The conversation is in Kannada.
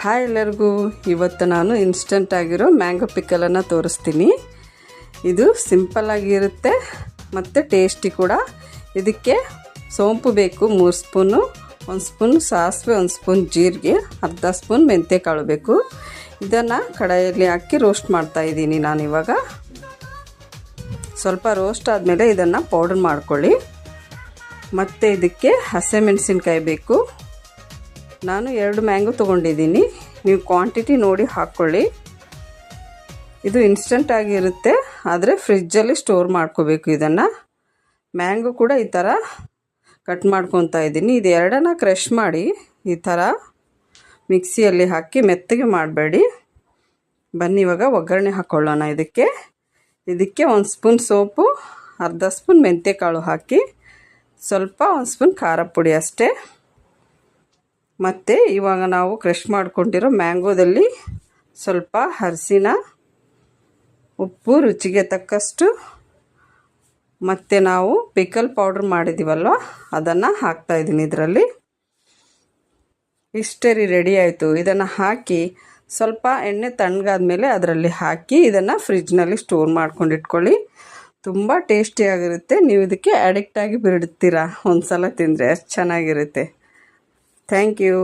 ಹಾಯ್ ಎಲ್ಲರಿಗೂ, ಇವತ್ತು ನಾನು ಇನ್ಸ್ಟಂಟ್ ಆಗಿರೋ ಮ್ಯಾಂಗೋ ಪಿಕಲನ್ನು ತೋರಿಸ್ತೀನಿ. ಇದು ಸಿಂಪಲ್ಲಾಗಿರುತ್ತೆ ಮತ್ತು ಟೇಸ್ಟಿ ಕೂಡ. ಇದಕ್ಕೆ ಸೋಂಪು ಬೇಕು 3 ಸ್ಪೂನು, 1 ಸ್ಪೂನ್ ಸಾಸಿವೆ, 1 ಸ್ಪೂನ್ ಜೀರಿಗೆ, ಅರ್ಧ ಸ್ಪೂನ್ ಮೆಂತ್ಯಕಾಳು ಬೇಕು. ಇದನ್ನು ಕಡಾಯಲ್ಲಿ ಹಾಕಿ ರೋಸ್ಟ್ ಮಾಡ್ತಾಯಿದ್ದೀನಿ ನಾನಿವಾಗ. ಸ್ವಲ್ಪ ರೋಸ್ಟ್ ಆದಮೇಲೆ ಇದನ್ನು ಪೌಡರ್ ಮಾಡ್ಕೊಳ್ಳಿ. ಮತ್ತು ಇದಕ್ಕೆ ಹಸಿಮೆಣಸಿನ್ಕಾಯಿ ಬೇಕು. ನಾನು 2 ಮ್ಯಾಂಗೋ ತೊಗೊಂಡಿದ್ದೀನಿ, ನೀವು ಕ್ವಾಂಟಿಟಿ ನೋಡಿ ಹಾಕ್ಕೊಳ್ಳಿ. ಇದು ಇನ್ಸ್ಟಂಟ್ ಆಗಿರುತ್ತೆ, ಆದರೆ ಫ್ರಿಜ್ಜಲ್ಲಿ ಸ್ಟೋರ್ ಮಾಡ್ಕೋಬೇಕು. ಇದನ್ನು ಮ್ಯಾಂಗೋ ಕೂಡ ಈ ಥರ ಕಟ್ ಮಾಡ್ಕೊತಾ ಇದ್ದೀನಿ. ಇದು 2 ಕ್ರಷ್ ಮಾಡಿ ಈ ಥರ ಮಿಕ್ಸಿಯಲ್ಲಿ ಹಾಕಿ ಮೆತ್ತಗೆ ಮಾಡಬೇಡಿ. ಬನ್ನಿ ಇವಾಗ ಒಗ್ಗರಣೆ ಹಾಕ್ಕೊಳ್ಳೋಣ. ಇದಕ್ಕೆ 1 ಸ್ಪೂನ್ ಸೋಪು, ಅರ್ಧ ಸ್ಪೂನ್ ಮೆಂತ್ಯಕಾಳು ಹಾಕಿ, ಸ್ವಲ್ಪ 1 ಸ್ಪೂನ್ ಖಾರ ಪುಡಿ ಅಷ್ಟೇ. ಮತ್ತು ಇವಾಗ ನಾವು ಕ್ರಷ್ ಮಾಡ್ಕೊಂಡಿರೋ ಮ್ಯಾಂಗೋದಲ್ಲಿ ಸ್ವಲ್ಪ ಅರಿಶಿನ, ಉಪ್ಪು ರುಚಿಗೆ ತಕ್ಕಷ್ಟು, ಮತ್ತು ನಾವು ಪಿಕಲ್ ಪೌಡ್ರ್ ಮಾಡಿದ್ದೀವಲ್ವ ಅದನ್ನು ಹಾಕ್ತಾಯಿದ್ದೀನಿ ಇದರಲ್ಲಿ. ಇಷ್ಟೇ ರೆಡಿ ಆಯಿತು. ಇದನ್ನು ಹಾಕಿ ಸ್ವಲ್ಪ ಎಣ್ಣೆ ತಣ್ಣಗಾದ್ಮೇಲೆ ಅದರಲ್ಲಿ ಹಾಕಿ ಇದನ್ನು ಫ್ರಿಜ್ನಲ್ಲಿ ಸ್ಟೋರ್ ಮಾಡ್ಕೊಂಡು ಇಟ್ಕೊಳ್ಳಿ. ತುಂಬ ಟೇಸ್ಟಿಯಾಗಿರುತ್ತೆ. ನೀವು ಇದಕ್ಕೆ ಅಡಿಕ್ಟಾಗಿ ಬಿಡ್ತೀರಾ ಒಂದು ಸಲ ತಿಂದರೆ, ಅಷ್ಟು ಚೆನ್ನಾಗಿರುತ್ತೆ. Thank you.